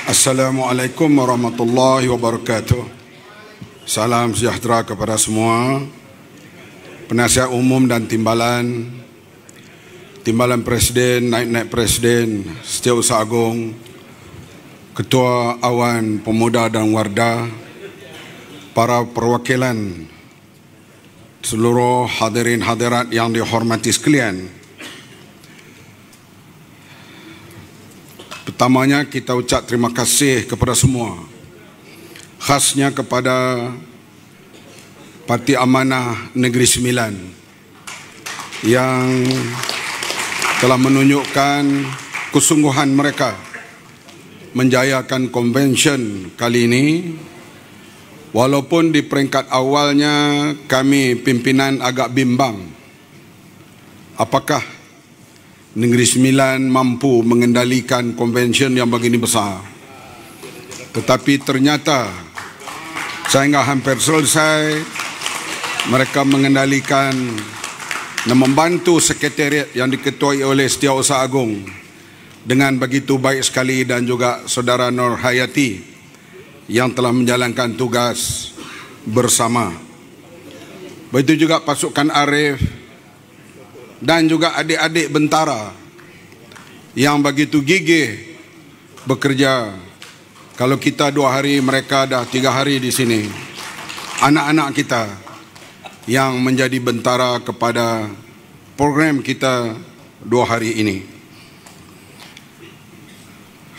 Assalamualaikum warahmatullahi wabarakatuh. Salam sejahtera kepada semua. Penasihat umum dan timbalan Presiden, naib-naib Presiden, Setiausaha Agung, Ketua Awan Pemuda dan Warda, para perwakilan seluruh hadirin hadirat yang dihormati sekalian. Pertamanya kita ucap terima kasih kepada semua, khasnya kepada Parti Amanah Negeri Sembilan yang telah menunjukkan kesungguhan mereka menjayakan konvensyen kali ini. Walaupun di peringkat awalnya kami pimpinan agak bimbang apakah Negeri Sembilan mampu mengendalikan konvensyen yang begini besar. Tetapi ternyata sehingga hampir selesai mereka mengendalikan dan membantu sekretariat yang diketuai oleh Setiausaha Agung dengan begitu baik sekali, dan juga Saudara Nur Hayati yang telah menjalankan tugas bersama. Begitu juga pasukan Arif dan juga adik-adik bentara yang begitu gigih bekerja. Kalau kita 2 hari, mereka dah 3 hari di sini. Anak-anak kita yang menjadi bentara kepada program kita 2 hari ini.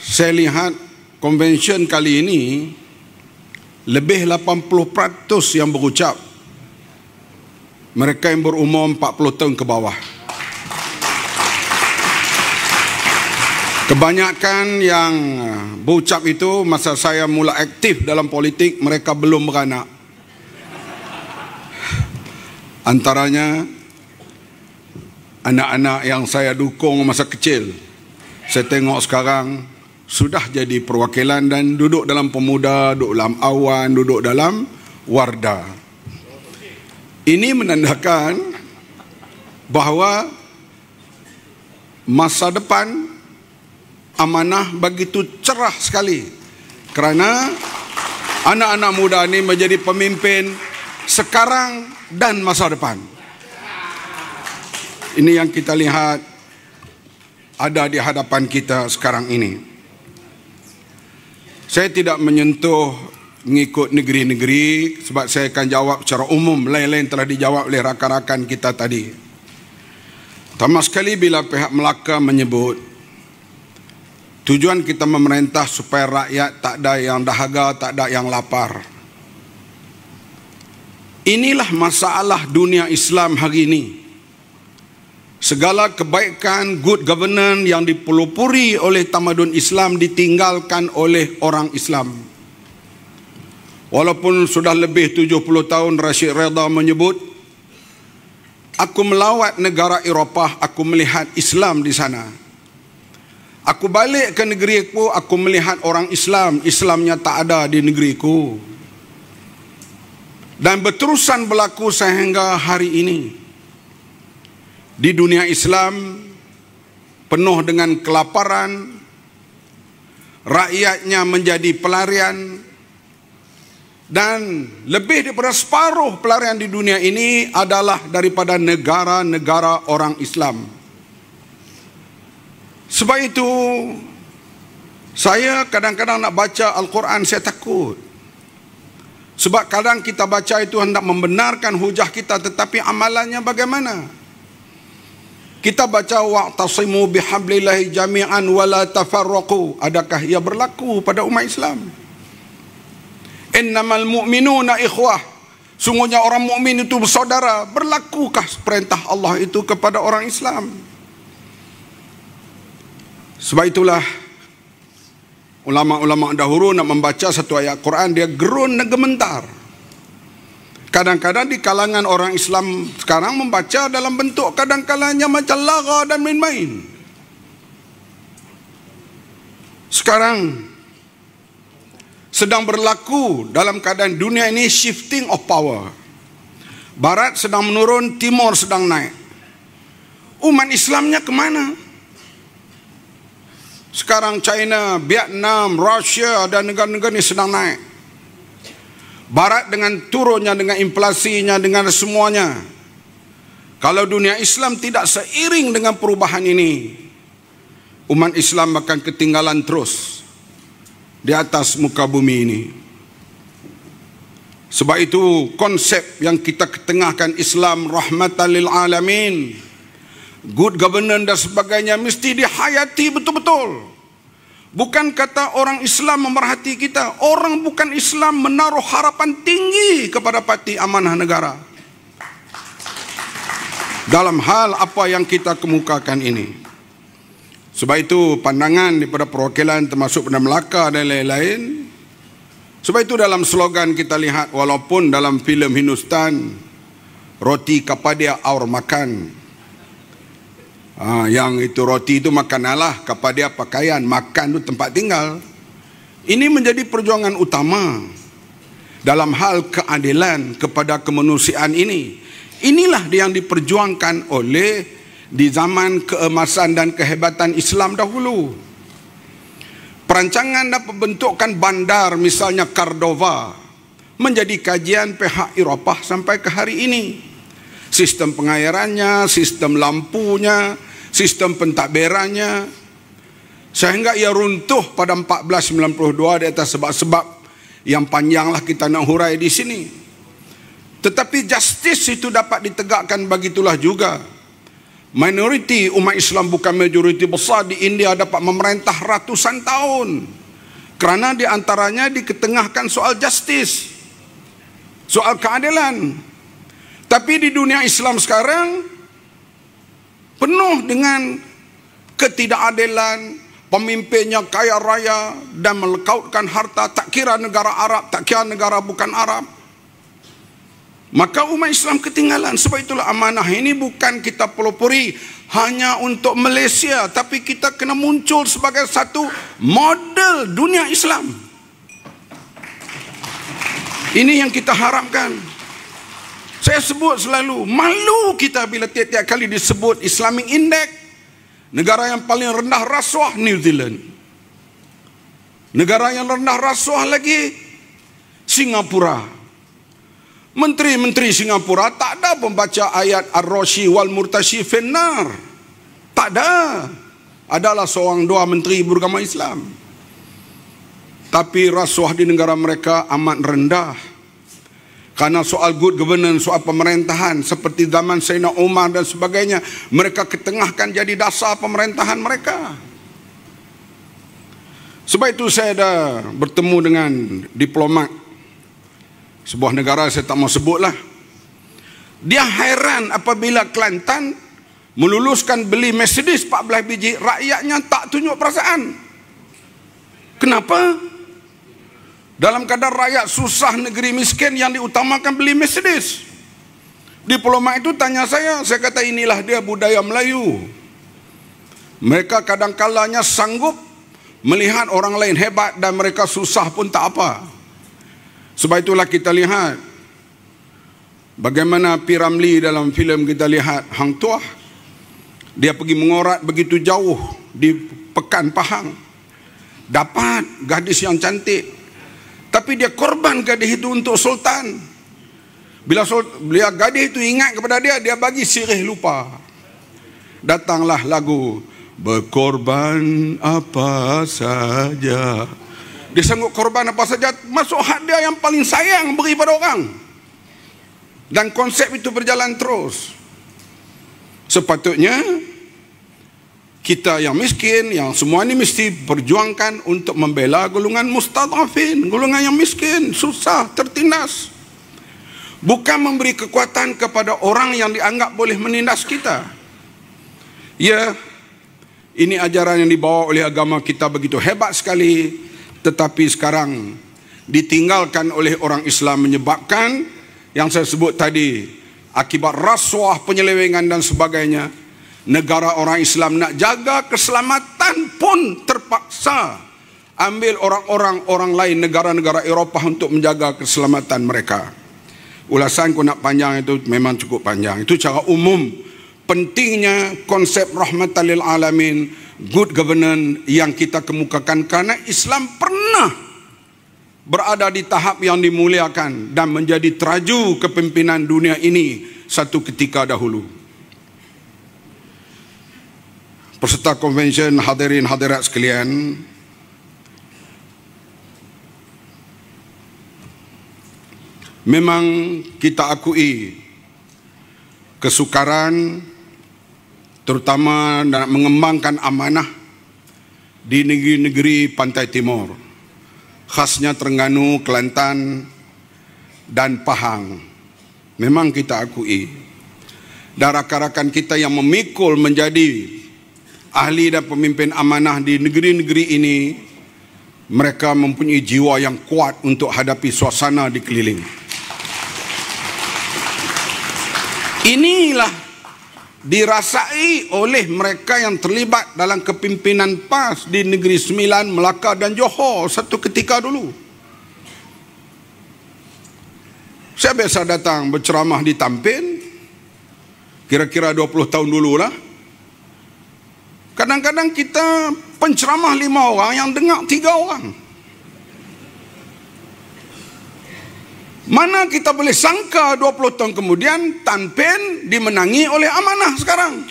Saya lihat konvensyen kali ini lebih 80% yang berucap mereka yang berumur 40 tahun ke bawah. Kebanyakan yang berucap itu masa saya mula aktif dalam politik, mereka belum beranak. Antaranya anak-anak yang saya dukung masa kecil, saya tengok sekarang sudah jadi perwakilan dan duduk dalam pemuda, duduk dalam awan, duduk dalam warda. Ini menandakan bahawa masa depan amanah begitu cerah sekali, kerana anak-anak muda ini menjadi pemimpin sekarang dan masa depan. Ini yang kita lihat ada di hadapan kita sekarang ini. Saya tidak menyentuh mengikut negeri-negeri sebab saya akan jawab secara umum. Lain-lain telah dijawab oleh rakan-rakan kita tadi. Pertama sekali, bila pihak Melaka menyebut tujuan kita memerintah supaya rakyat tak ada yang dahaga, tak ada yang lapar. Inilah masalah dunia Islam hari ini. Segala kebaikan, good governance yang dipelopori oleh tamadun Islam ditinggalkan oleh orang Islam. Walaupun sudah lebih 70 tahun Rashid Redha menyebut, aku melawat negara Eropah, aku melihat Islam di sana. Aku balik ke negeriku, aku melihat orang Islam, Islamnya tak ada di negeriku. Dan berterusan berlaku sehingga hari ini. Di dunia Islam penuh dengan kelaparan, rakyatnya menjadi pelarian, dan lebih daripada separuh pelarian di dunia ini adalah daripada negara-negara orang Islam. Sebab itu saya kadang-kadang nak baca Al-Quran, saya takut. Sebab kadang kita baca itu hendak membenarkan hujah kita, tetapi amalannya bagaimana? Kita baca wa'tasimu bihablillahi jami'an wala tafarraqu. Adakah ia berlaku pada umat Islam? Innamal mu'minuna ikhwah. Sungguhnya orang mukmin itu bersaudara. Berlakukah perintah Allah itu kepada orang Islam? Sebab itulah ulama-ulama dahulu nak membaca satu ayat Quran, dia gerun dan gementar. Kadang-kadang di kalangan orang Islam sekarang membaca dalam bentuk kadang-kalanya macam lara dan main-main. Sekarang sedang berlaku dalam keadaan dunia ini shifting of power. Barat sedang menurun, Timur sedang naik. Umat Islamnya kemana? Sekarang China, Vietnam, Rusia dan negara-negara ini sedang naik. Barat dengan turunnya, dengan inflasinya, dengan semuanya. Kalau dunia Islam tidak seiring dengan perubahan ini, umat Islam akan ketinggalan terus di atas muka bumi ini. Sebab itu konsep yang kita ketengahkan, Islam rahmatan lil alamin, good governance dan sebagainya, mesti dihayati betul-betul. Bukan kata orang Islam memerhati kita, orang bukan Islam menaruh harapan tinggi kepada parti amanah negara dalam hal apa yang kita kemukakan ini. Sebab itu pandangan daripada perwakilan termasuk Perdana Melaka dan lain-lain. Sebab itu dalam slogan kita lihat, walaupun dalam filem Hindustan, roti kapadia aur makan, yang itu roti itu makanlah, kapadia pakaian, makan itu tempat tinggal. Ini menjadi perjuangan utama dalam hal keadilan kepada kemanusiaan ini. Inilah yang diperjuangkan oleh di zaman keemasan dan kehebatan Islam dahulu. Perancangan dan pembentukan bandar misalnya Cordova menjadi kajian pihak Eropah sampai ke hari ini. Sistem pengairannya, sistem lampunya, sistem pentadbirannya, sehingga ia runtuh pada 1492 di atas sebab-sebab yang panjanglah kita nak hurai di sini. Tetapi justice itu dapat ditegakkan begitulah juga. Minoriti umat Islam bukan majoriti besar di India dapat memerintah ratusan tahun kerana di antaranya diketengahkan soal justice, soal keadilan. Tapi di dunia Islam sekarang penuh dengan ketidakadilan, pemimpinnya kaya raya dan melekautkan harta, tak kira negara Arab, tak kira negara bukan Arab. Maka umat Islam ketinggalan. Sebab itulah amanah ini bukan kita pelopori hanya untuk Malaysia, tapi kita kena muncul sebagai satu model dunia Islam. Ini yang kita harapkan. Saya sebut selalu, malu kita bila tiap-tiap kali disebut Islamic Index. Negara yang paling rendah rasuah, New Zealand. Negara yang rendah rasuah lagi, Singapura. Menteri-menteri Singapura tak ada membaca ayat Ar-Rashi wal Murtashi finnar. Tak ada. Adalah seorang dua menteri beragama Islam. Tapi rasuah di negara mereka amat rendah. Karena soal good governance, soal pemerintahan seperti zaman Sayyidina Umar dan sebagainya, mereka ketengahkan jadi dasar pemerintahan mereka. Sebab itu saya dah bertemu dengan diplomat sebuah negara, saya tak mau sebutlah. Dia hairan apabila Kelantan meluluskan beli Mercedes 14 biji, rakyatnya tak tunjuk perasaan. Kenapa? Dalam keadaan rakyat susah, negeri miskin, yang diutamakan beli Mercedes. Diplomat itu tanya saya kata inilah dia budaya Melayu. Mereka kadang-kalanya sanggup melihat orang lain hebat dan mereka susah pun tak apa. Sebab itulah kita lihat bagaimana P. Ramlee dalam filem kita lihat Hang Tuah. Dia pergi mengorat begitu jauh di Pekan Pahang, dapat gadis yang cantik, tapi dia korban gadis itu untuk Sultan. Bila gadis itu ingat kepada dia, dia bagi sirih lupa. Datanglah lagu berkorban apa saja. Dia sanggup korban apa saja, masuk hak dia yang paling sayang beri pada orang. Dan konsep itu berjalan terus. Sepatutnya kita yang miskin, yang semua ini mesti perjuangkan untuk membela golongan mustadafin, golongan yang miskin, susah, tertindas. Bukan memberi kekuatan kepada orang yang dianggap boleh menindas kita. Ya, ini ajaran yang dibawa oleh agama kita begitu hebat sekali. Tetapi sekarang ditinggalkan oleh orang Islam, menyebabkan yang saya sebut tadi, akibat rasuah, penyelewengan dan sebagainya. Negara orang Islam nak jaga keselamatan pun terpaksa ambil orang lain, negara-negara Eropah untuk menjaga keselamatan mereka. Ulasan ku nak panjang itu memang cukup panjang. Itu cara umum pentingnya konsep rahmatan lil alamin, good governance yang kita kemukakan, karena Islam pernah berada di tahap yang dimuliakan dan menjadi teraju kepimpinan dunia ini satu ketika dahulu. Peserta konvensyen, hadirin hadirat sekalian, memang kita akui kesukaran terutama nak mengembangkan amanah di negeri-negeri pantai timur, khasnya Terengganu, Kelantan dan Pahang. Memang kita akui. Dan rakan-rakan kita yang memikul menjadi ahli dan pemimpin amanah di negeri-negeri ini, mereka mempunyai jiwa yang kuat untuk hadapi suasana di keliling. Inilah dirasai oleh mereka yang terlibat dalam kepimpinan PAS di Negeri Sembilan, Melaka dan Johor satu ketika dulu. Saya biasa datang berceramah di Tampin, kira-kira 20 tahun dululah. Kadang-kadang kita penceramah 5 orang, yang dengar 3 orang. Mana kita boleh sangka 20 tahun kemudian Tampin dimenangi oleh amanah sekarang.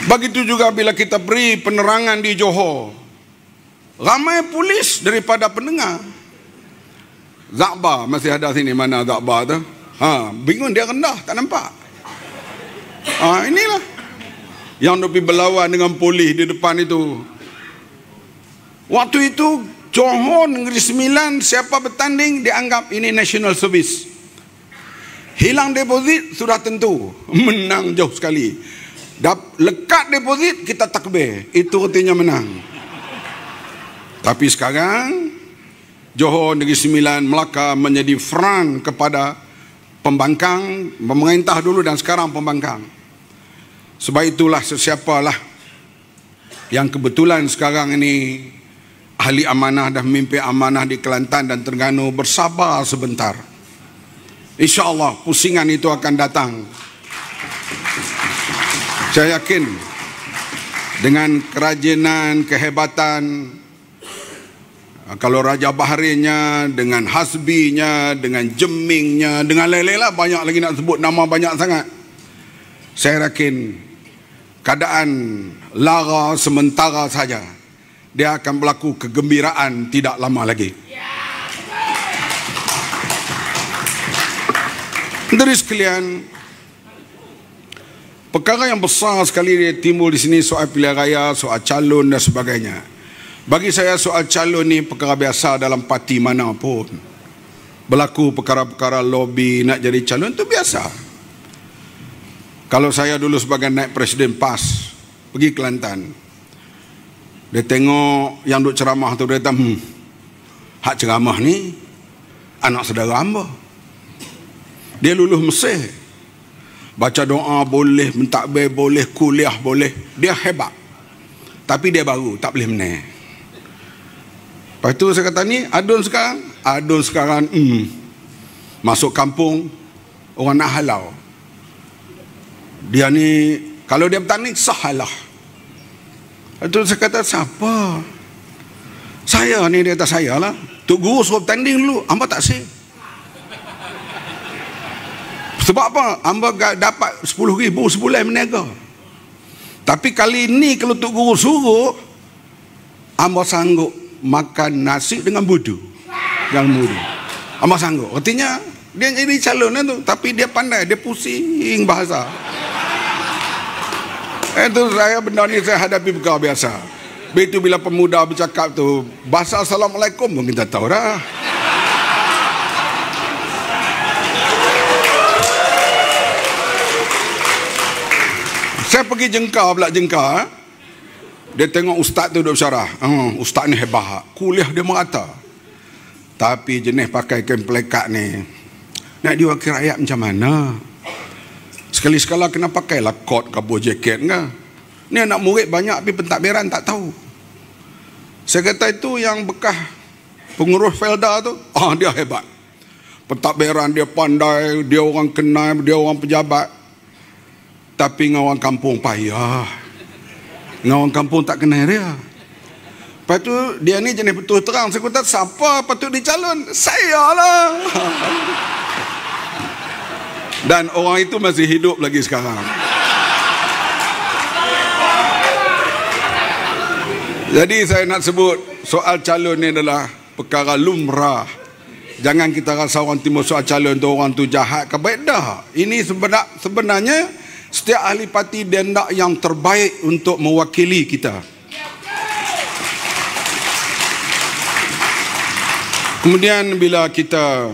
Begitu juga bila kita beri penerangan di Johor, ramai polis daripada pendengar. Zakbar masih ada sini, mana Zakbar tu? Bingung, dia rendah, tak nampak. Inilah yang lebih berlawan dengan polis di depan itu. Waktu itu Johor Negeri Sembilan, siapa bertanding dianggap ini national service. Hilang deposit sudah tentu menang jauh sekali. Lekat deposit kita takbir, itu artinya menang. Tapi sekarang Johor Negeri Sembilan, Melaka menjadi front kepada pembangkang, pemerintah dulu dan sekarang pembangkang. Sebab itulah sesiapalah yang kebetulan sekarang ini ahli amanah dan memimpin amanah di Kelantan dan Terengganu, bersabar sebentar. InsyaAllah pusingan itu akan datang. Saya yakin dengan kerajinan, kehebatan, kalau Raja Bahrainnya, dengan Hasbinya, dengan Jemingnya, dengan lain-lain lah, banyak lagi nak sebut nama banyak sangat. Saya yakin keadaan lara sementara saja. Dia akan berlaku kegembiraan tidak lama lagi. Dari sekalian, perkara yang besar sekali dia timbul di sini, soal pilihan raya, soal calon dan sebagainya. Bagi saya soal calon ni perkara biasa dalam parti mana pun. Berlaku perkara-perkara lobby nak jadi calon itu biasa. Kalau saya dulu sebagai naib presiden PAS pergi Kelantan, dia tengok yang duk ceramah tu, dia kata, hak ceramah ni anak saudara hamba. Dia lulus Mesir, baca doa boleh, mentakbir boleh, kuliah boleh. Dia hebat. Tapi dia baru, tak boleh menang. Lepas tu saya kata, ni adun sekarang masuk kampung orang nak halau. Dia ni kalau dia bertanding sahalah. Itu saya kata, siapa? Saya ni, dia kata, saya lah. Tok Guru suruh bertanding dulu, hamba tak say. Sebab apa? Hamba dapat 10,000 sebulan meniaga. Tapi kali ni kalau Tok Guru suruh, hamba sanggup makan nasi dengan budu. Dengan budu. Hamba sanggup. Artinya dia jadi calon tu, tapi dia pandai, dia pusing bahasa. Itu saya, benda ni saya hadapi perkara biasa. Begitu bila pemuda bercakap tu, bahasa Assalamualaikum pun kita tahu dah. Saya pergi Jengkar pula, Jengkar. Dia tengok ustaz tu duduk syarah. Ustaz ni hebat, kuliah dia merata. Tapi jenis pakai kain pelekat ni, nak diwakil rakyat macam mana? Sekali-sekala kena pakailah kot kabur jaket ke. Ni anak murid banyak tapi pentadbiran tak tahu. Saya kata itu yang bekas pengurus Felda tu, dia hebat. Pentadbiran dia pandai, dia orang kenal, dia orang pejabat. Tapi ngawang kampung payah. Ngawang kampung tak kenal dia. Lepas tu dia ni jenis betul terang. Saya kata siapa patut dicalon? Saya lah. Dan orang itu masih hidup lagi sekarang. Jadi saya nak sebut soal calon ni adalah perkara lumrah. Jangan kita rasa orang timur soal calon tu orang tu jahat ke baik. Dah. Ini sebenarnya setiap ahli parti dia nak yang terbaik untuk mewakili kita. Kemudian bila kita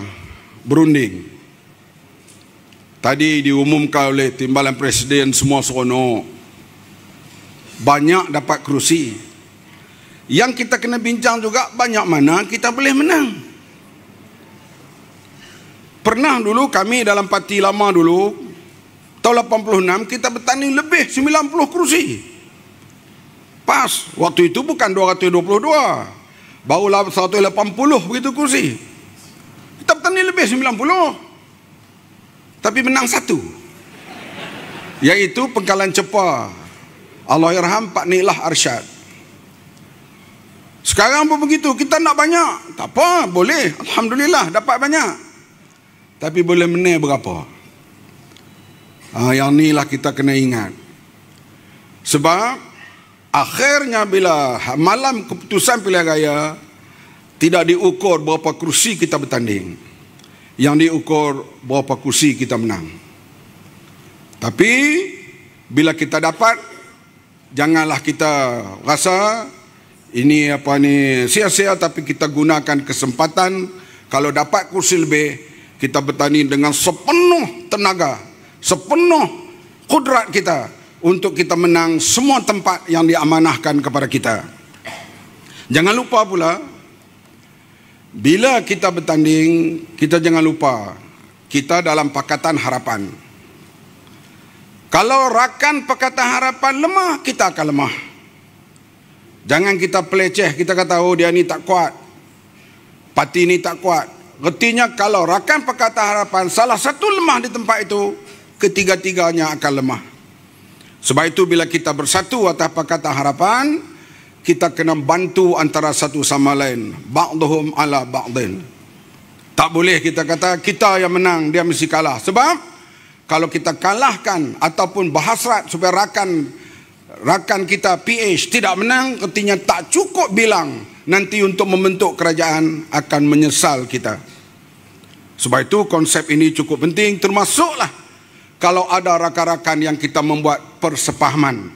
berunding, tadi diumumkan oleh Timbalan Presiden semua seronok, banyak dapat kerusi. Yang kita kena bincang juga banyak mana kita boleh menang. Pernah dulu kami dalam parti lama dulu, tahun 86 kita bertanding lebih 90 kerusi. Pas, waktu itu bukan 222, barulah 180 begitu kerusi. Kita bertanding lebih 90, tapi menang satu, iaitu Pengkalan Cepa, Allahyarham Pak Nilah Arsyad. Sekarang pun begitu, kita nak banyak, tak apa, boleh, alhamdulillah dapat banyak. Tapi boleh menang berapa? Yang ni lah kita kena ingat. Sebab akhirnya bila malam keputusan pilihan raya, tidak diukur berapa kursi kita bertanding, yang diukur berapa kursi kita menang. Tapi bila kita dapat, janganlah kita rasa ini apa ni sia-sia, tapi kita gunakan kesempatan. Kalau dapat kursi lebih, kita bertanding dengan sepenuh tenaga, sepenuh kudrat kita untuk kita menang semua tempat yang diamanahkan kepada kita. Jangan lupa pula, bila kita bertanding, kita jangan lupa kita dalam Pakatan Harapan. Kalau rakan Pakatan Harapan lemah, kita akan lemah. Jangan kita peleceh, kita kata oh dia ni tak kuat, parti ni tak kuat. Artinya kalau rakan Pakatan Harapan salah satu lemah di tempat itu, ketiga-tiganya akan lemah. Sebab itu bila kita bersatu atas Pakatan Harapan, kita kena bantu antara satu sama lain. Ba'duhum ala ba'din. Tak boleh kita kata kita yang menang, dia mesti kalah. Sebab kalau kita kalahkan ataupun berhasrat supaya rakan kita PH tidak menang, artinya tak cukup bilang nanti untuk membentuk kerajaan, akan menyesal kita. Sebab itu konsep ini cukup penting, termasuklah kalau ada rakan-rakan yang kita membuat persepahaman,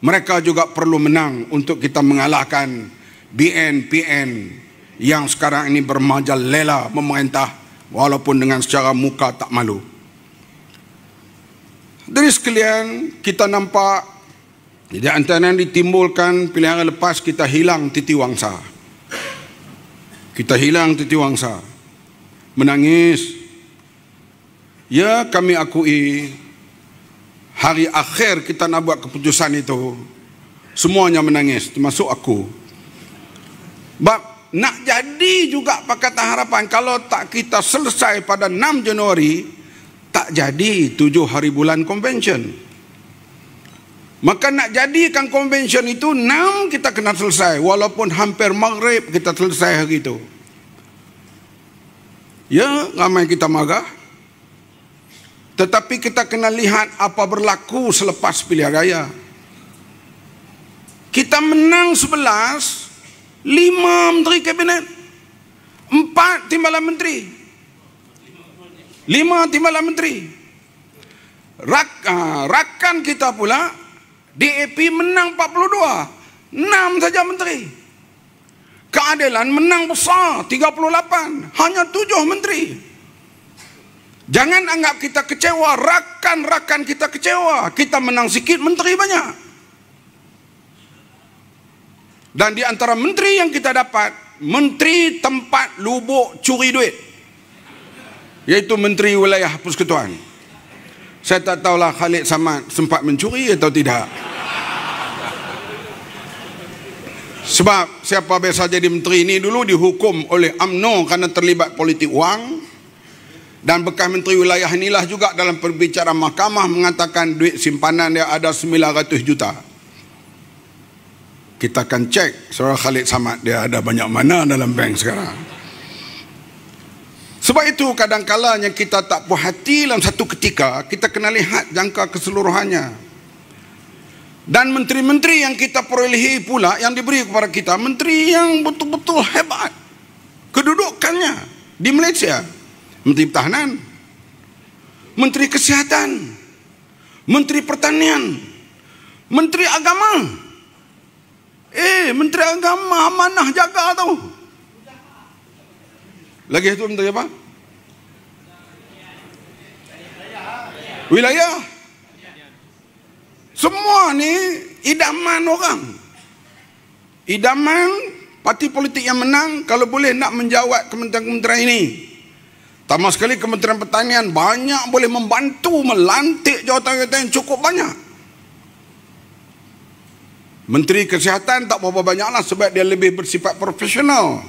mereka juga perlu menang untuk kita mengalahkan BN-PN yang sekarang ini bermajalela memerintah walaupun dengan secara muka tak malu. Dari sekalian, kita nampak di antara yang ditimbulkan pilihan lepas, kita hilang titiwangsa. Kita hilang titiwangsa. Menangis. Ya, kami akui hari akhir kita nak buat keputusan itu, semuanya menangis, termasuk aku. Sebab nak jadi juga Pakatan Harapan, kalau tak kita selesai pada 6 Januari, tak jadi 7 hari bulan convention. Maka nak jadikan convention itu 6 kita kena selesai, walaupun hampir maghrib kita selesai hari itu. Ya, ramai kita marah, tetapi kita kena lihat apa berlaku selepas pilihan raya. Kita menang 11, 5 menteri kabinet, 4 timbalan menteri, 5 timbalan menteri. Rakan kita pula DAP menang 42, 6 saja menteri. Keadilan menang besar 38, hanya 7 menteri. Jangan anggap kita kecewa, rakan-rakan kita kecewa, kita menang sikit, menteri banyak. Dan di antara menteri yang kita dapat, menteri tempat lubuk curi duit, iaitu Menteri Wilayah Persekutuan. Saya tak tahulah Khalid Samad sempat mencuri atau tidak. Sebab siapa biasa jadi menteri ini dulu dihukum oleh UMNO kerana terlibat politik wang. Dan bekas Menteri Wilayah inilah juga dalam perbicaraan mahkamah mengatakan duit simpanan dia ada 900 juta. Kita akan cek Saudara Khalid Samad dia ada banyak mana dalam bank sekarang. Sebab itu kadang-kadang kita tak puas hati dalam satu ketika, kita kena lihat jangka keseluruhannya. Dan menteri-menteri yang kita perolehi pula, yang diberi kepada kita, menteri yang betul-betul hebat kedudukannya di Malaysia. Menteri Pertahanan, Menteri Kesihatan, Menteri Pertanian, Menteri Agama. Menteri Agama amanah jaga tau. Lagi itu menteri apa? Wilayah. Semua ni idaman orang. Idaman parti politik yang menang kalau boleh nak menjawat kementerian-kementerian ini. Tambah sekali Kementerian Pertanian banyak boleh membantu melantik jawatan-jawatan yang cukup banyak. Menteri Kesihatan tak berapa banyaklah sebab dia lebih bersifat profesional.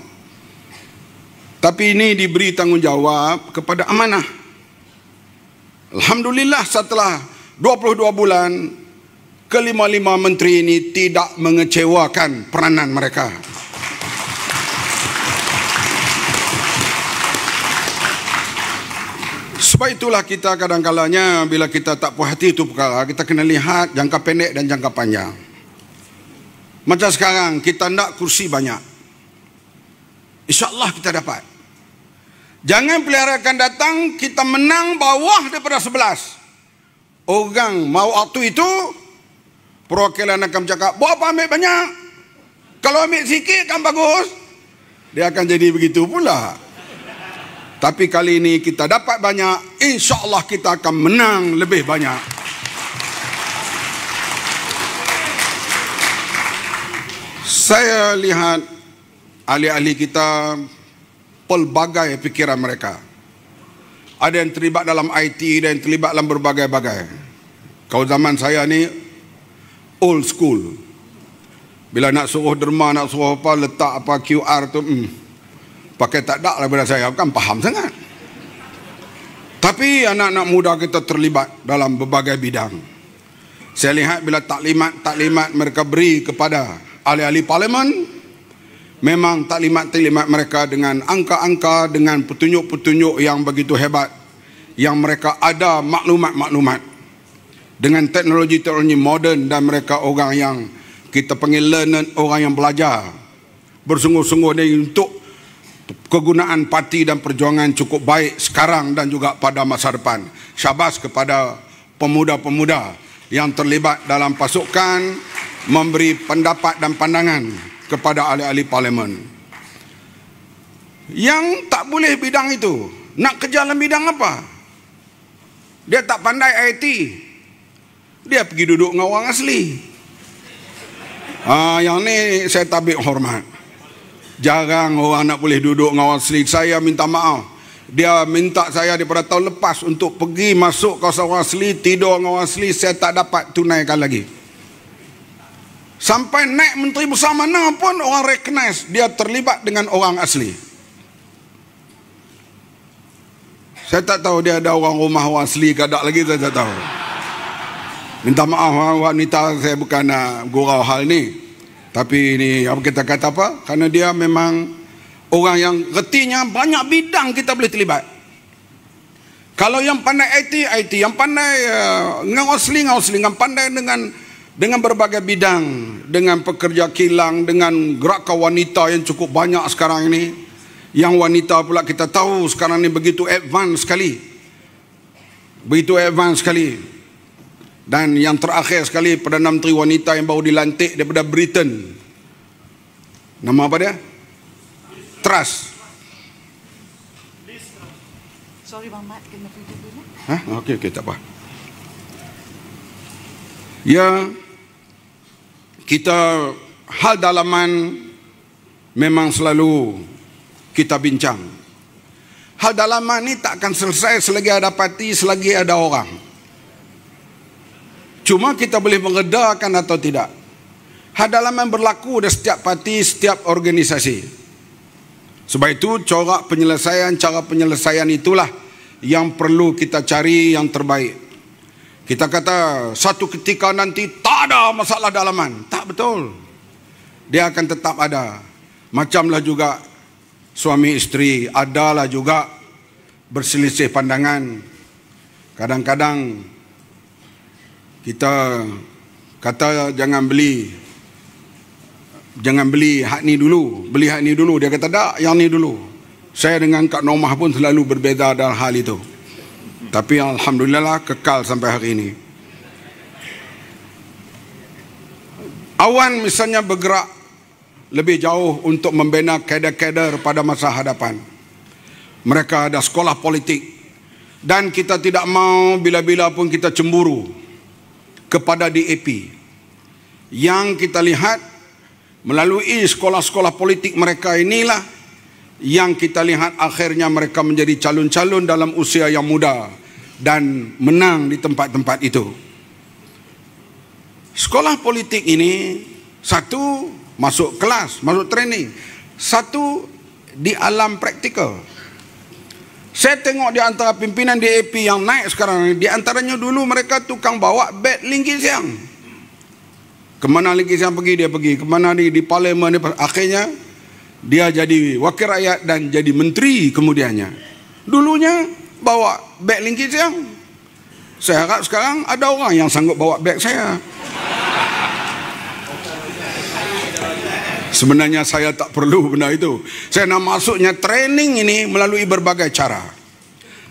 Tapi ini diberi tanggungjawab kepada amanah. Alhamdulillah setelah 22 bulan, kelima-lima menteri ini tidak mengecewakan peranan mereka. Sebab itulah kita kadang-kalanya bila kita tak puas hati itu perkara, kita kena lihat jangka pendek dan jangka panjang. Macam sekarang kita nak kursi banyak, InsyaAllah kita dapat. Jangan pelihara akan datang kita menang bawah daripada 11 orang. Mau waktu itu perwakilan akan bercakap, buat apa ambil banyak, kalau ambil sikit kan bagus. Dia akan jadi begitu pula. Tapi kali ini kita dapat banyak, InsyaAllah kita akan menang lebih banyak. Saya lihat ahli-ahli kita, pelbagai fikiran mereka. Ada yang terlibat dalam IT, ada yang terlibat dalam berbagai-bagai. Kalau zaman saya ni old school. Bila nak suruh derma, nak suruh apa, letak apa QR tu, pakai tak ada daripada saya, kan faham sangat. Tapi anak-anak muda kita terlibat dalam berbagai bidang. Saya lihat bila taklimat mereka beri kepada ahli-ahli parlimen, memang taklimat mereka dengan angka-angka, dengan petunjuk-petunjuk yang begitu hebat, yang mereka ada maklumat-maklumat dengan teknologi-teknologi moden, dan mereka orang yang kita panggil learned, orang yang belajar bersungguh-sungguh untuk kegunaan parti dan perjuangan cukup baik sekarang dan juga pada masa depan. Syabas kepada pemuda-pemuda yang terlibat dalam pasukan, memberi pendapat dan pandangan kepada ahli-ahli parlimen. Yang tak boleh bidang itu, nak kerja dalam bidang apa? Dia tak pandai IT, dia pergi duduk dengan orang asli. Yang ni saya tabik hormat. Jarang orang nak boleh duduk dengan orang asli. Saya minta maaf, dia minta saya daripada tahun lepas untuk pergi masuk kawasan orang asli, tidur dengan orang asli, saya tak dapat tunaikan lagi. Sampai naik menteri besar mana pun orang recognize dia terlibat dengan orang asli. Saya tak tahu dia ada orang rumah orang asli ke tak lagi, saya tak tahu. Minta maaf wanita, saya bukan nak gurau hal ni. Tapi ini apa kita kata apa? Karena dia memang orang yang retinya banyak bidang kita boleh terlibat. Kalau yang pandai IT, yang pandai ngawasli, yang pandai dengan berbagai bidang, dengan pekerja kilang, dengan gerakan wanita yang cukup banyak sekarang ini. Yang wanita pula kita tahu sekarang ini begitu advance sekali. Begitu advance sekali. Dan yang terakhir sekali, Perdana Menteri wanita yang baru dilantik daripada Britain. Nama apa dia? Truss. Sorry Bang Mat, kena pergi dulu. Okey, tak apa. Ya, kita hal dalaman memang selalu kita bincang. Hal dalaman ni tak akan selesai selagi ada parti, selagi ada orang. Cuma kita boleh mengedarkan atau tidak. Hal dalaman berlaku di setiap parti, setiap organisasi. Sebab itu cara penyelesaian itulah yang perlu kita cari yang terbaik. Kita kata satu ketika nanti tak ada masalah dalaman. Tak betul. Dia akan tetap ada. Macamlah juga suami isteri, adalah juga berselisih pandangan. Kadang-kadang kita kata jangan beli hak ni dulu, beli hak ni dulu. Dia kata tak, yang ni dulu. Saya dengan Kak Normah pun selalu berbeza dalam hal itu. Tapi alhamdulillah kekal sampai hari ini. Awan misalnya bergerak lebih jauh untuk membina kader-kader pada masa hadapan. Mereka ada sekolah politik. Dan kita tidak mau bila-bila pun kita cemburu kepada DAP. Yang kita lihat melalui sekolah-sekolah politik mereka inilah yang kita lihat akhirnya mereka menjadi calon-calon dalam usia yang muda dan menang di tempat-tempat itu. Sekolah politik ini, satu masuk kelas, masuk training, satu di alam praktikal. Saya tengok di antara pimpinan DAP yang naik sekarang, di antaranya dulu mereka tukang bawa beg Linggis Siang. Kemana Linggis Siang pergi, dia pergi. Kemana di parlimen, akhirnya dia jadi wakil rakyat dan jadi menteri kemudiannya. Dulunya bawa beg Linggis Siang. Saya harap sekarang ada orang yang sanggup bawa beg saya. Sebenarnya saya tak perlu benda itu. Saya nak masuknya training ini melalui berbagai cara.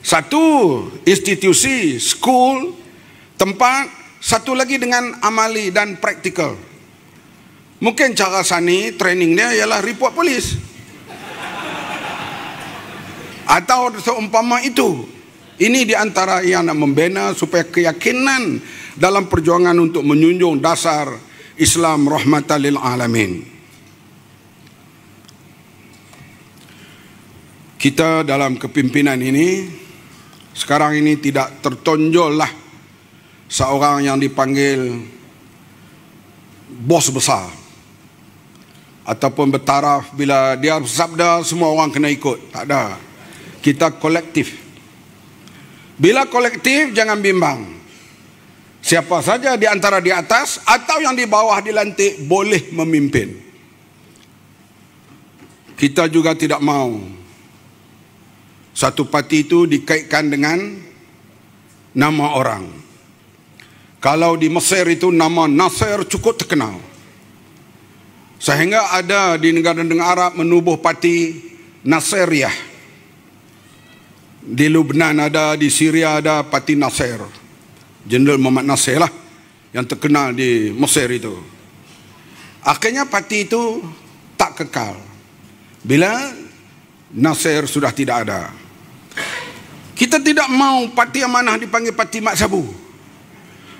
Satu, institusi, school, tempat. Satu lagi dengan amali dan praktikal. Mungkin cara sani training dia ialah report polis. Atau seumpama itu. Ini di antara yang nak membina supaya keyakinan dalam perjuangan untuk menjunjung dasar Islam rahmatan lil alamin. Kita dalam kepimpinan ini sekarang ini tidak tertonjollah seorang yang dipanggil bos besar ataupun bertaraf bila dia bersabda semua orang kena ikut. Tak ada. Kita kolektif. Bila kolektif jangan bimbang. Siapa saja di antara di atas atau yang di bawah dilantik boleh memimpin. Kita juga tidak mau satu parti itu dikaitkan dengan nama orang. Kalau di Mesir itu nama Nasser cukup terkenal. Sehingga ada di negara-negara Arab menubuh parti Nasseriyah. Di Lebanon ada, di Syria ada parti Nasser. Jeneral Muhammad Nasser lah yang terkenal di Mesir itu. Akhirnya parti itu tak kekal. Bila Nasser sudah tidak ada. Kita tidak mau parti amanah dipanggil parti Mak Sabu.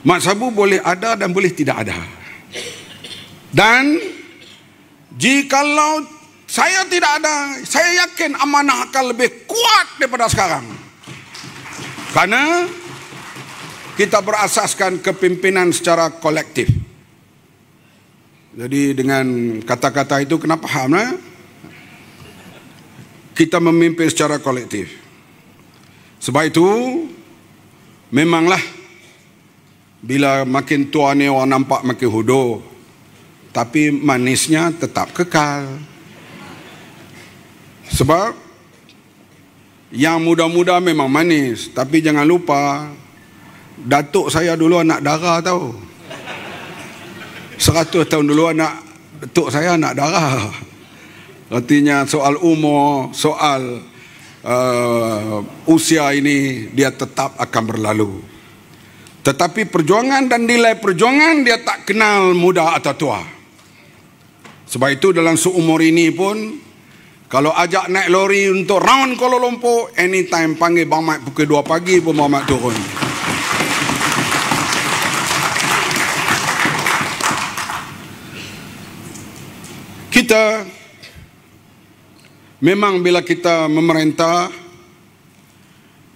Mak Sabu boleh ada dan boleh tidak ada. Dan jikalau saya tidak ada, saya yakin amanah akan lebih kuat daripada sekarang. Karena kita berasaskan kepimpinan secara kolektif. Jadi dengan kata-kata itu kena faham lah. Kita memimpin secara kolektif. Sebab itu memanglah bila makin tua ni orang nampak makin hodoh, tapi manisnya tetap kekal. Sebab yang muda-muda memang manis, tapi jangan lupa datuk saya dulu anak dara tahu. 100 tahun dulu anak datuk saya anak dara. Artinya soal umur, soal usia ini dia tetap akan berlalu. Tetapi perjuangan dan nilai perjuangan dia tak kenal muda atau tua. Sebab itu dalam seumur ini pun kalau ajak naik lori untuk round Kuala Lumpur, anytime panggil Bang Mat pukul 2 pagi pun Bang Mat turun. Kita memang bila kita memerintah,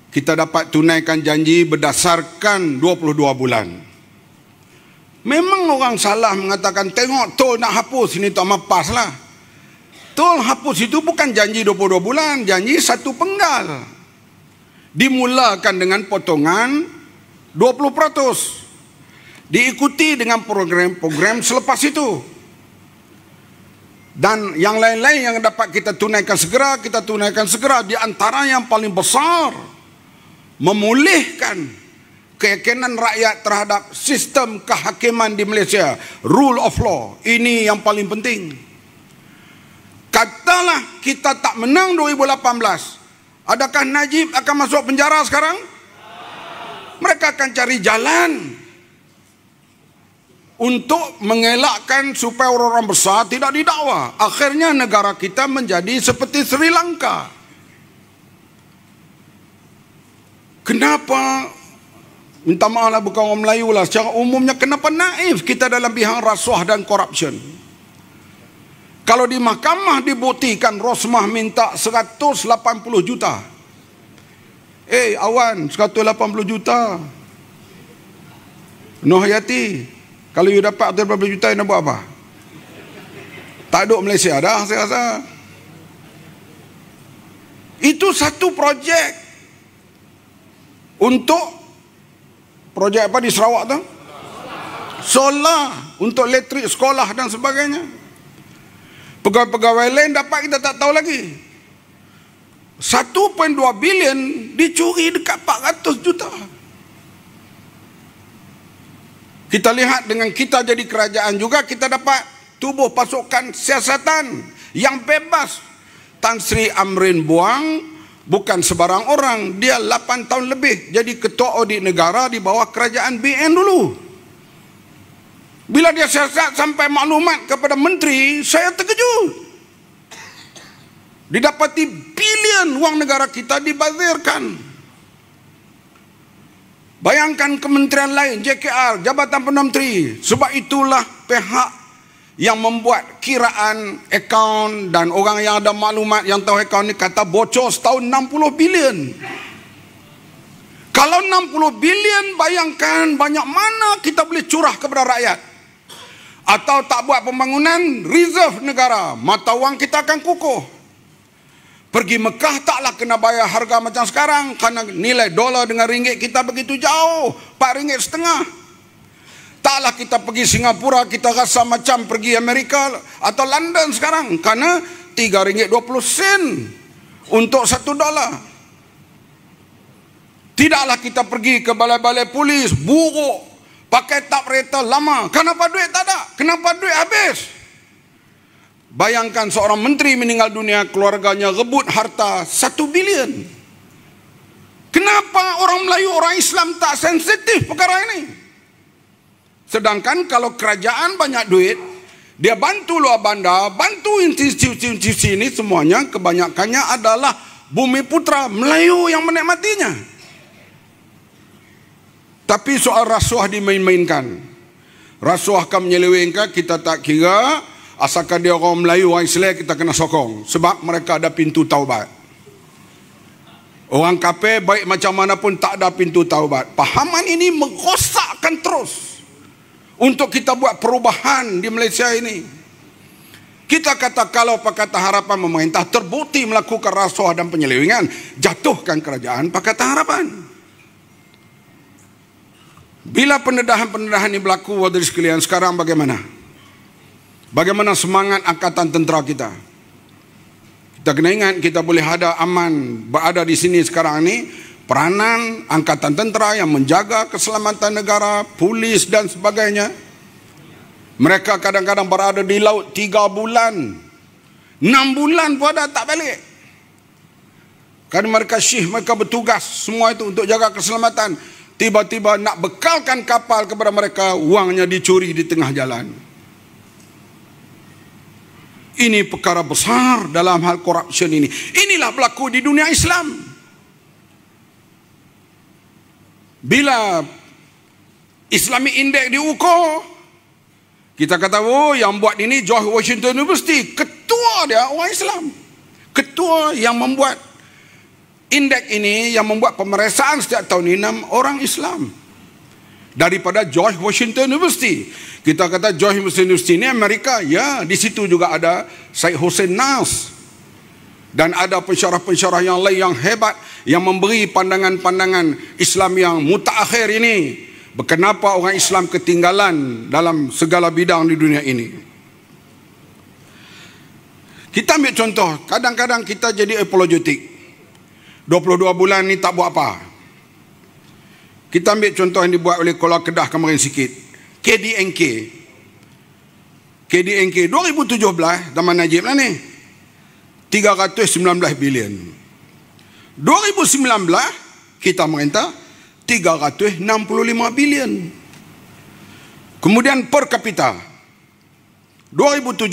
kita dapat tunaikan janji berdasarkan 22 bulan. Memang orang salah mengatakan, tengok tol nak hapus, ini tak mapas lah. Tol hapus itu bukan janji 22 bulan, janji 1 penggal. Dimulakan dengan potongan 20%. Diikuti dengan program-program selepas itu. Dan yang lain-lain yang dapat kita tunaikan segera, kita tunaikan segera. Di antara yang paling besar, memulihkan keyakinan rakyat terhadap sistem kehakiman di Malaysia. Rule of law. Ini yang paling penting. Katalah kita tak menang 2018. Adakah Najib akan masuk penjara sekarang? Mereka akan cari jalan untuk mengelakkan supaya orang-orang besar tidak didakwa. Akhirnya negara kita menjadi seperti Sri Lanka. Kenapa? Minta maaf lah, bukan orang Melayu lah. Secara umumnya, kenapa naif kita dalam bidang rasuah dan corruption? Kalau di mahkamah dibuktikan Rosmah minta 180 juta. Awan, 180 juta. Noh Hayati, kalau you dapat 180 juta, you nak buat apa? Tak duduk Malaysia dah, saya rasa. Itu satu projek. Untuk projek apa di Sarawak tu? Solar. Untuk elektrik sekolah dan sebagainya. Pegawai-pegawai lain dapat, kita tak tahu lagi. 1.2 bilion dicuri dekat 400 juta. Kita lihat dengan kita jadi kerajaan juga, kita dapat tubuh pasukan siasatan yang bebas. Tan Sri Amrin Buang bukan sebarang orang. Dia 8 tahun lebih jadi ketua audit negara di bawah kerajaan BN dulu. Bila dia siasat sampai maklumat kepada menteri, saya terkejut. Didapati bilion wang negara kita dibazirkan. Bayangkan kementerian lain, JKR, Jabatan Perdana Menteri. Sebab itulah pihak yang membuat kiraan akaun dan orang yang ada maklumat yang tahu akaun ni kata bocor setahun 60 bilion. Kalau 60 bilion, bayangkan banyak mana kita boleh curah kepada rakyat. Atau tak buat pembangunan reserve negara, mata wang kita akan kukuh. Pergi Mekah taklah kena bayar harga macam sekarang, kerana nilai dolar dengan ringgit kita begitu jauh, RM4.5. Taklah kita pergi Singapura, kita rasa macam pergi Amerika atau London sekarang, kerana RM3.20 untuk $1. Tidaklah kita pergi ke balai-balai polis, buruk, pakai tak kereta lama. Kenapa duit tak ada? Kenapa duit habis? Bayangkan seorang menteri meninggal dunia, keluarganya rebut harta 1 bilion. Kenapa orang Melayu, orang Islam tak sensitif perkara ini? Sedangkan kalau kerajaan banyak duit, dia bantu luar bandar, bantu institusi-institusi ini, semuanya kebanyakannya adalah bumi putra Melayu yang menikmatinya. Tapi soal rasuah dimain-mainkan. Rasuah akan menyelewengkan, kita tak kira. Asalkan dia orang Melayu, orang Islam, kita kena sokong. Sebab mereka ada pintu taubat. Orang kafir baik macam mana pun tak ada pintu taubat. Pahaman ini merosakkan terus untuk kita buat perubahan di Malaysia ini. Kita kata kalau Pakatan Harapan memerintah terbukti melakukan rasuah dan penyelewengan, jatuhkan kerajaan Pakatan Harapan. Bila pendedahan-pendedahan ini berlaku, hadirin sekalian, sekarang bagaimana? Bagaimana semangat angkatan tentera kita? Kita kena ingat, kita boleh ada aman berada di sini sekarang ini. Peranan angkatan tentera yang menjaga keselamatan negara, polis dan sebagainya. Mereka kadang-kadang berada di laut 3 bulan, 6 bulan pun ada tak balik. Kerana mereka syih, mereka bertugas semua itu untuk jaga keselamatan. Tiba-tiba nak bekalkan kapal kepada mereka, wangnya dicuri di tengah jalan. Ini perkara besar dalam hal corruption ini. Inilah berlaku di dunia Islam. Bila Islamic Index diukur, kita kata, oh yang buat ini George Washington University. Ketua dia orang Islam. Ketua yang membuat indeks ini, yang membuat pemeriksaan setiap tahun ini, 6 orang Islam. Daripada George Washington University. Kita kata George Washington University ini Amerika. Ya, di situ juga ada Syed Hussein Nas. Dan ada pensyarah-pensyarah yang lain yang hebat yang memberi pandangan-pandangan Islam yang mutaakhir ini. Kenapa orang Islam ketinggalan dalam segala bidang di dunia ini. Kita ambil contoh, kadang-kadang kita jadi apologetik. 22 bulan ni tak buat apa. Kita ambil contoh yang dibuat oleh Kuala Kedah kemarin sikit. KDNK 2017 zaman Najib lah ni 319 bilion. 2019 kita merintah 365 bilion. Kemudian per kapita 2017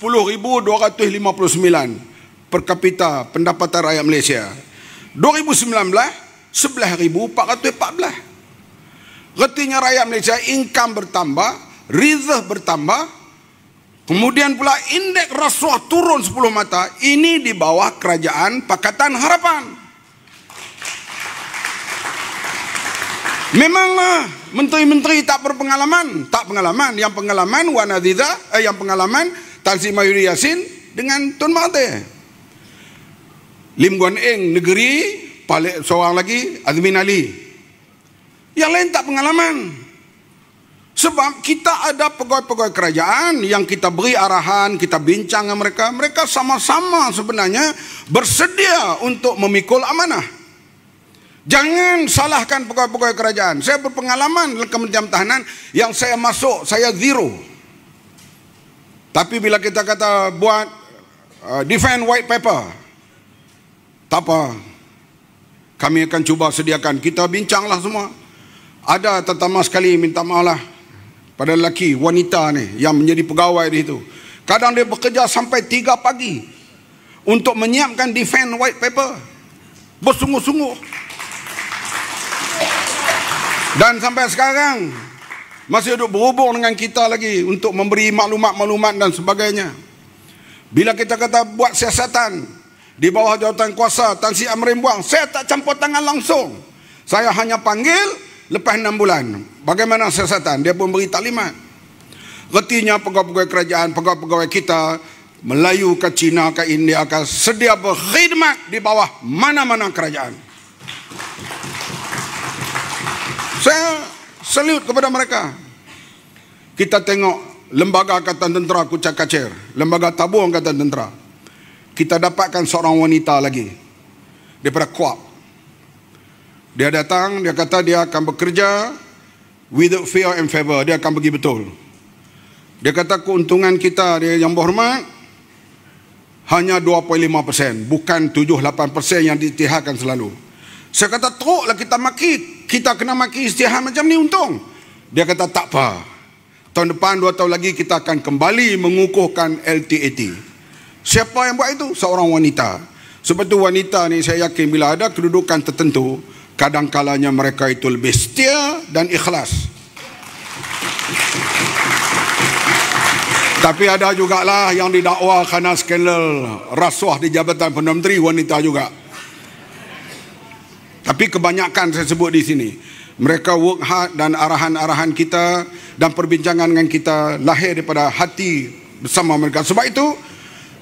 10,259 per kapita pendapatan rakyat Malaysia. 2019 11,414. Artinya rakyat Malaysia income bertambah, reserve bertambah, kemudian pula indeks rasuah turun 10 mata. Ini di bawah kerajaan Pakatan Harapan. Memanglah menteri-menteri tak berpengalaman, tak pengalaman. Yang pengalaman Wan Aziza, yang pengalaman Tan Sri Mahyudin Yassin dengan Tun Mahathir. Lim Guan Eng negeri, seorang lagi Azmin Ali. Yang lain tak pengalaman. Sebab kita ada pegawai-pegawai kerajaan yang kita beri arahan, kita bincang dengan mereka. Mereka sama-sama sebenarnya bersedia untuk memikul amanah. Jangan salahkan pegawai-pegawai kerajaan. Saya berpengalaman dalam Kementerian Pertahanan, yang saya masuk, saya zero. Tapi bila kita kata buat defense white paper, tak apa, kami akan cuba sediakan. Kita bincanglah semua. Ada terutama sekali minta maaf lah pada lelaki, wanita ni yang menjadi pegawai di situ. Kadang dia bekerja sampai 3 pagi untuk menyiapkan defense white paper. Bersungguh-sungguh. Dan sampai sekarang masih duduk berhubung dengan kita lagi untuk memberi maklumat-maklumat dan sebagainya. Bila kita kata buat siasatan di bawah jawatan kuasa Tan Sri Amrin buang, saya tak campur tangan langsung. Saya hanya panggil lepas 6 bulan. Bagaimana siasatan? Dia pun beri taklimat. Artinya pegawai-pegawai kerajaan, pegawai-pegawai kita, Melayu ke Cina ke India ke, sedia berkhidmat di bawah mana-mana kerajaan. Saya salute kepada mereka. Kita tengok Lembaga Angkatan Tentera Kuchak Kacir, Lembaga Tabung Angkatan Tentera. Kita dapatkan seorang wanita lagi daripada KUAP. Dia datang, dia kata dia akan bekerja without fear and favor. Dia akan pergi betul. Dia kata keuntungan kita, dia yang berhormat, hanya 2.5%, bukan 7-8% yang diisytiharkan selalu. Saya kata teruklah kita maki, kita kena maki isytihar macam ni untung. Dia kata tak apa, tahun depan 2 tahun lagi kita akan kembali mengukuhkan LTAT. Siapa yang buat itu? Seorang wanita. Sebab itu wanita ni saya yakin bila ada kedudukan tertentu, kadang-kalanya mereka itu lebih setia dan ikhlas. Tapi ada jugalah yang didakwa kerana skandal rasuah di Jabatan Perdana Menteri, wanita juga. Tapi kebanyakan saya sebut di sini, mereka work hard dan arahan-arahan kita dan perbincangan dengan kita lahir daripada hati bersama mereka. Sebab itu,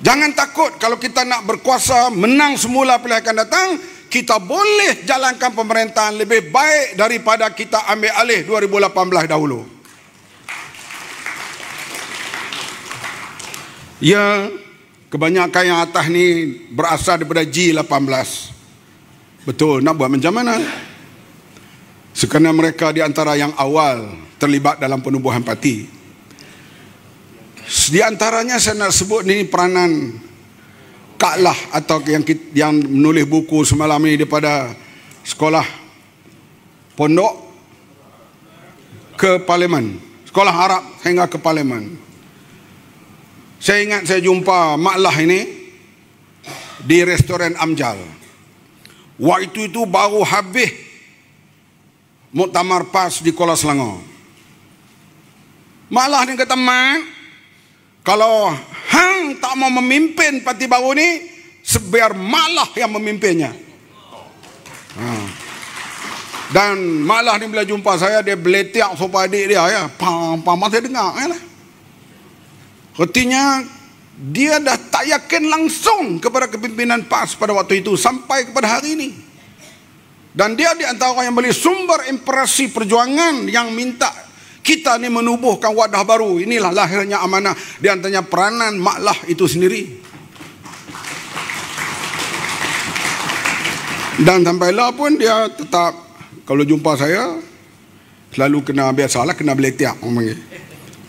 jangan takut kalau kita nak berkuasa, menang semula pilihan akan datang, kita boleh jalankan pemerintahan lebih baik daripada kita ambil alih 2018 dahulu. Ya, kebanyakan yang atas ni berasal daripada G18. Betul, nak buat macam mana? Sekiranya mereka di antara yang awal terlibat dalam penubuhan parti. Di antaranya saya nak sebut ni peranan Kak Lah, atau yang menulis buku semalam ini daripada sekolah pondok ke parlimen, sekolah Arab hingga ke parlimen. Saya ingat saya jumpa Mak Lah ini di restoran Amjal. Waktu itu baru habis muktamar PAS di Kuala Selangor. Mak Lah ni kata, Mak, kalau hang tak mau memimpin parti baru ni, sebiar Mak Lah yang memimpinnya. Dan Mak Lah ni bila jumpa saya, dia beletiak sopa adik dia, ya. Pam, saya dengar, ya lah. Artinya dia dah tak yakin langsung kepada kepimpinan PAS pada waktu itu sampai kepada hari ini. Dan dia di antara orang yang beli sumber impresi perjuangan yang minta kita ni menubuhkan wadah baru. Inilah lahirnya amanah, di antaranya peranan Maklah itu sendiri. Dan sampailah pun dia tetap, kalau jumpa saya selalu kena, biasalah kena beletiak orang panggil.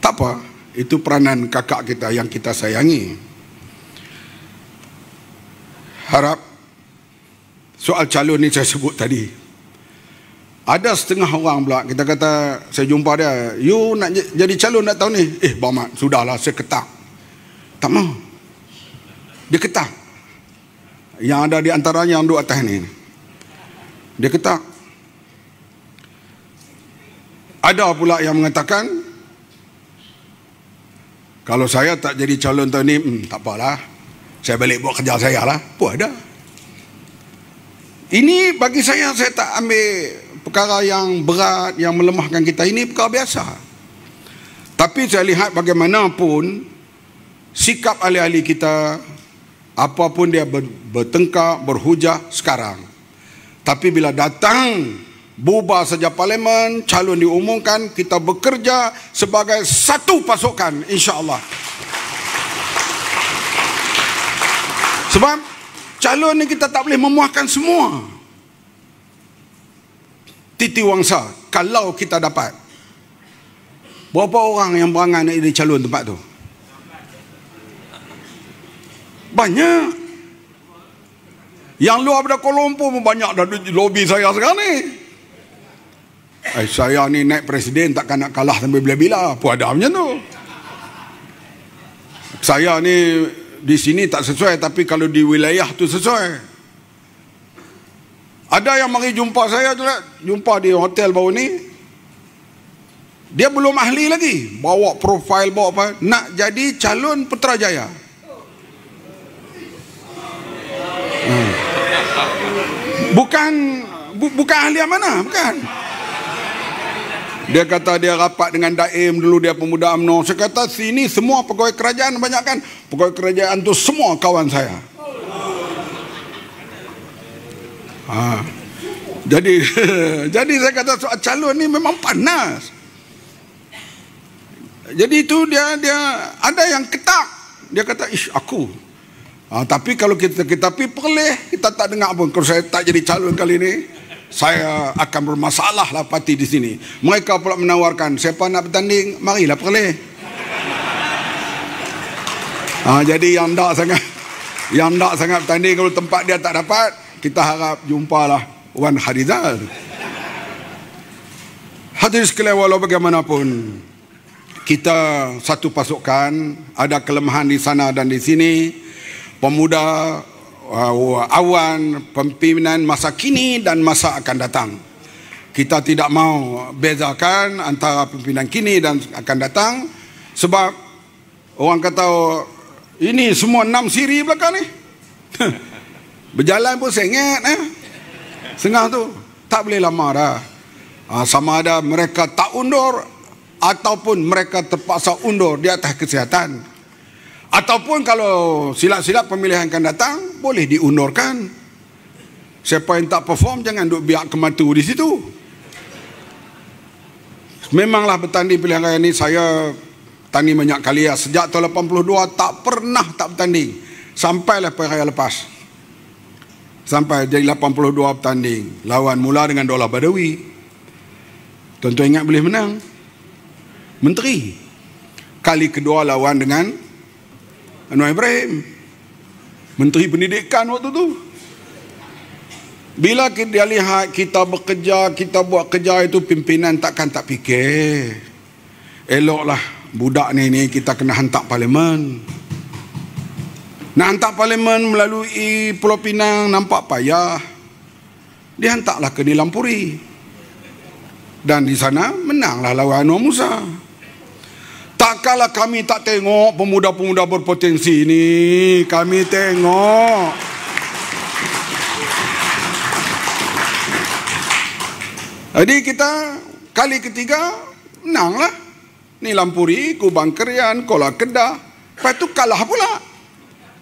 Tak apa, itu peranan kakak kita yang kita sayangi. Harap soal calon ni saya sebut tadi. Ada setengah orang pula, kita kata, saya jumpa dia, you nak jadi calon tak tahun ni? Bang Mat, sudahlah, saya ketak. Tak mau. Dia ketak. Yang ada di antaranya yang duduk atas ni. Dia ketak. Ada pula yang mengatakan, kalau saya tak jadi calon tahun ni, tak apalah, saya balik buat kerja saya lah. Apa ada? Ini bagi saya tak ambil perkara yang berat, yang melemahkan kita. Ini perkara biasa. Tapi saya lihat bagaimanapun sikap ahli-ahli kita, apapun dia bertengkar, berhujah sekarang. Tapi bila datang bubar saja parlimen, calon diumumkan, kita bekerja sebagai satu pasukan, insya-Allah. Sebab calon ni kita tak boleh memuahkan semua. Titiwangsa, kalau kita dapat, berapa orang yang berangan nak jadi calon tempat tu? Banyak. Yang luar daripada Kuala Lumpur pun banyak dah lobby saya sekarang ni. Saya ni naik presiden takkan nak kalah sampai bila-bila. Apa ada macam tu? Saya ni di sini tak sesuai, tapi kalau di wilayah tu sesuai. Ada yang mari jumpa saya tu, jumpa di hotel baru ni. Dia belum ahli lagi, bawa profil, bawa apa, nak jadi calon Putrajaya. Bukan ahli amanah, bukan. Dia kata dia rapat dengan Daim dulu, dia pemuda UMNO. Saya kata sini semua pegawai kerajaan, banyak kan pegawai kerajaan tu semua kawan saya. Jadi saya kata soal calon ni memang panas. Jadi itu dia ada yang ketak. Dia kata aku. Tapi kalau kita pergi perleh, kita tak dengar pun. Kalau saya tak jadi calon kali ni, saya akan bermasalah lah parti di sini. Mereka pula menawarkan, siapa nak bertanding, marilah perleh. Jadi yang tak sangat bertanding, kalau tempat dia tak dapat, kita harap jumpalah Wan Harizal. Hadirin sekalian, walau bagaimanapun kita satu pasukan, ada kelemahan di sana dan di sini. Pemuda, awan, pimpinan masa kini dan masa akan datang. Kita tidak mau bezakan antara pimpinan kini dan akan datang. Sebab orang kata ini semua 6 siri belakang ni. Berjalan pun sengit Sengah tu tak boleh lama dah. Sama ada mereka tak undur ataupun mereka terpaksa undur di atas kesihatan. Ataupun kalau silap-silap pemilihan akan datang, boleh diundurkan. Siapa yang tak perform, jangan duk biar kematu di situ. Memanglah bertanding pilihan raya ni, saya tanding banyak kali ya. Sejak tahun 82 tak pernah tak bertanding. Sampailah pilihan raya lepas. Sampai jadi 82 bertanding. Lawan mula dengan Daulah Badawi. Tuan-tuan ingat boleh menang? Menteri. Kali kedua lawan dengan Anwar Ibrahim, Menteri Pendidikan waktu tu. Bila dia lihat kita bekerja, kita buat kerja itu, pimpinan takkan tak fikir, eloklah budak ni kita kena hantar parlimen. Nak hantar parlimen melalui Pulau Pinang nampak payah. Dihantarlah ke Nilampuri. Dan di sana menanglah lawan Anwar Musa. Tak kalah kami tak tengok pemuda-pemuda berpotensi ini. Kami tengok. Jadi kita kali ketiga menanglah. Nilampuri, Kubang Kerian, Kola Kedah, Lepas tu kalah pula.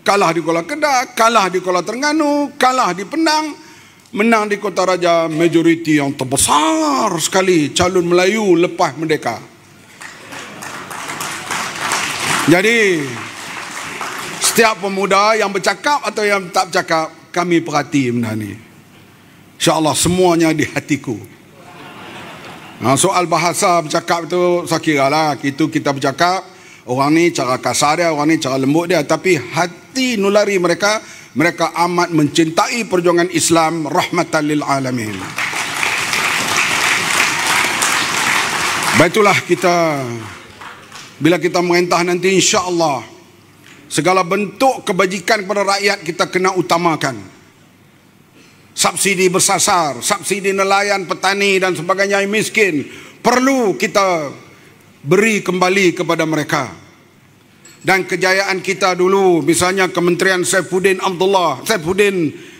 Kalah di Kuala Kedah, kalah di Kuala Terengganu, kalah di Penang, menang di Kota Raja, majoriti yang terbesar sekali calon Melayu lepas merdeka. Jadi setiap pemuda yang bercakap atau yang tak bercakap, kami perhati benda ni. InsyaAllah semuanya di hatiku. Soal bahasa bercakap tu saya kira lah, itu kita bercakap, orang ni cara kasar dia, orang ni cara lembut dia, tapi hati nulari mereka, mereka amat mencintai perjuangan Islam rahmatan lil alamin. Baitulah kita, bila kita merintah nanti, insya-Allah segala bentuk kebajikan kepada rakyat kita kena utamakan. Subsidi bersasar, subsidi nelayan, petani dan sebagainya yang miskin, perlu kita beri kembali kepada mereka. Dan kejayaan kita dulu, misalnya Kementerian Saifuddin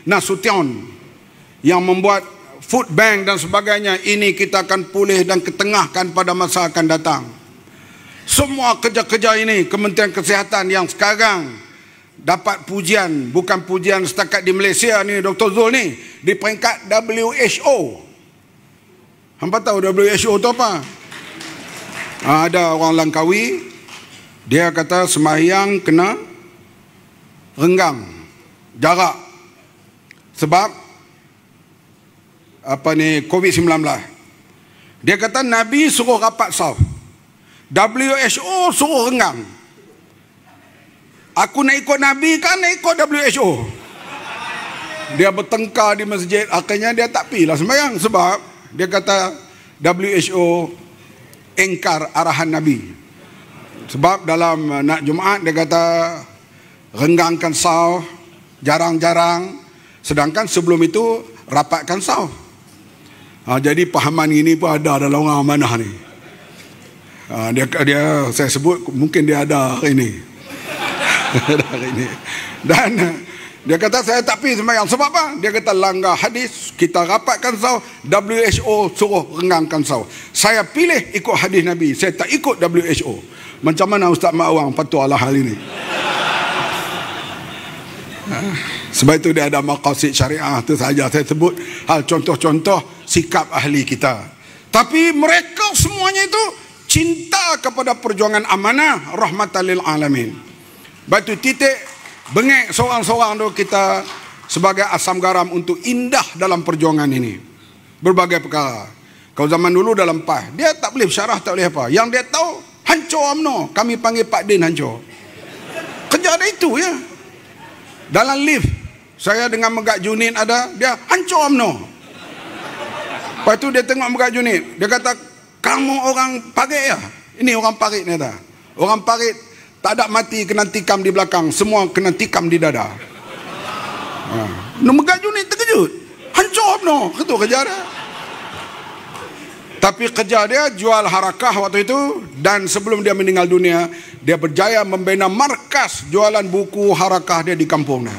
Nasution yang membuat food bank dan sebagainya, ini kita akan pulih dan ketengahkan pada masa akan datang. Semua kerja-kerja ini, Kementerian Kesihatan yang sekarang dapat pujian, bukan pujian setakat di Malaysia ni, Dr. Zul ni, di peringkat WHO. Hampa tahu WHO tu apa? Ada orang Langkawi, dia kata sembahyang kena renggang jarak sebab apa ni, COVID-19. Dia kata Nabi suruh rapat saf, WHO suruh renggang. Aku nak ikut Nabi kan nak ikut WHO? Dia bertengkar di masjid, akhirnya dia tak pergi lah sembahyang sebab dia kata WHO engkar arahan Nabi. Sebab dalam nak Jumaat dia kata renggangkan saf jarang-jarang, sedangkan sebelum itu rapatkan saf. Jadi pahaman ini pun ada dalam orang amanah ni. Dia saya sebut mungkin dia ada hari ini. Dan dia kata saya tak pergi sembahyang sebab apa? Dia kata langgar hadis, kita rapatkan saf, WHO suruh renggangkan saf. Saya pilih ikut hadis Nabi, saya tak ikut WHO. Macam mana Ustaz Mak Awang patuh ala hal ini? Sebab itu dia ada maqasid syariah tu saja saya sebut hal contoh-contoh sikap ahli kita. Tapi mereka semuanya itu cinta kepada perjuangan amanah rahmatan lil alamin. Batu titik bengek seorang-seorang tu kita sebagai asam garam untuk indah dalam perjuangan ini. Berbagai perkara. Kalau zaman dulu dalam PAS, dia tak boleh bersyarah, tak boleh apa. Yang dia tahu, hancur UMNO. Kami panggil Pak Din hancur. Kerja ada itu ya. Dalam lift, saya dengan Megat Junid ada, dia hancur UMNO. Lepas tu dia tengok Megat Junid, dia kata, kamu orang parit ya? Ini orang parit ni tak? Orang parit tak ada mati kena tikam di belakang, semua kena tikam di dada. Megat Junid terkejut. Hancur UMNO. Itu kerja dia. Tapi kerja dia jual harakah waktu itu, dan sebelum dia meninggal dunia, dia berjaya membina markas jualan buku harakah dia di kampung dia.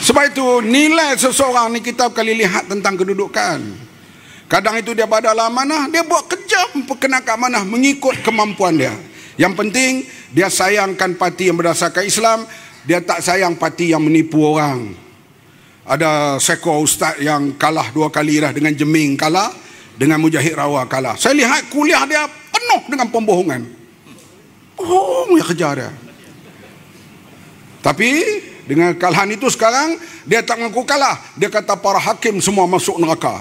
Sebab itu nilai seseorang ni kita kali lihat tentang kedudukan. Kadang itu dia badal amanah, dia buat kerja memperkenalkan amanah mengikut kemampuan dia. Yang penting dia sayangkan parti yang berdasarkan Islam, dia tak sayang parti yang menipu orang. Ada seekor ustaz yang kalah 2 kali dah, dengan Jeming kalah, dengan Mujahid Rawa kalah. Saya lihat kuliah dia penuh dengan pembohongan. Ya kerja dia. Tapi dengan kalahan itu sekarang dia tak mengaku kalah. Dia kata para hakim semua masuk neraka.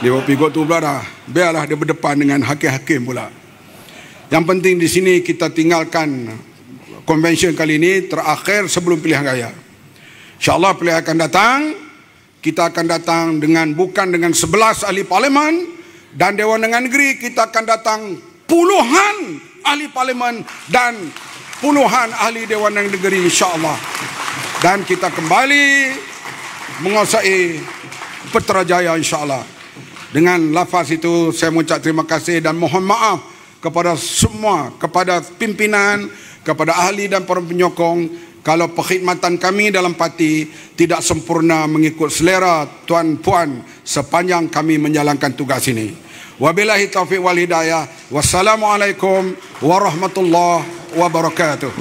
Dia pergi tu pula dah. Biarlah dia berdepan dengan hakim-hakim pula. Yang penting di sini kita tinggalkan konvensyen kali ini terakhir sebelum pilihan raya. InsyaAllah pilihan akan datang, kita akan datang bukan dengan 11 ahli parlimen dan Dewan Undangan Negeri, kita akan datang puluhan ahli parlimen dan puluhan ahli Dewan Undangan Negeri insyaAllah. Dan kita kembali menguasai Putrajaya insyaAllah. Dengan lafaz itu saya mengucap terima kasih dan mohon maaf kepada semua, kepada pimpinan, kepada ahli dan para penyokong, kalau perkhidmatan kami dalam parti tidak sempurna mengikut selera tuan-puan sepanjang kami menjalankan tugas ini. Wabillahi taufiq wal hidayah. Wassalamualaikum warahmatullahi wabarakatuh.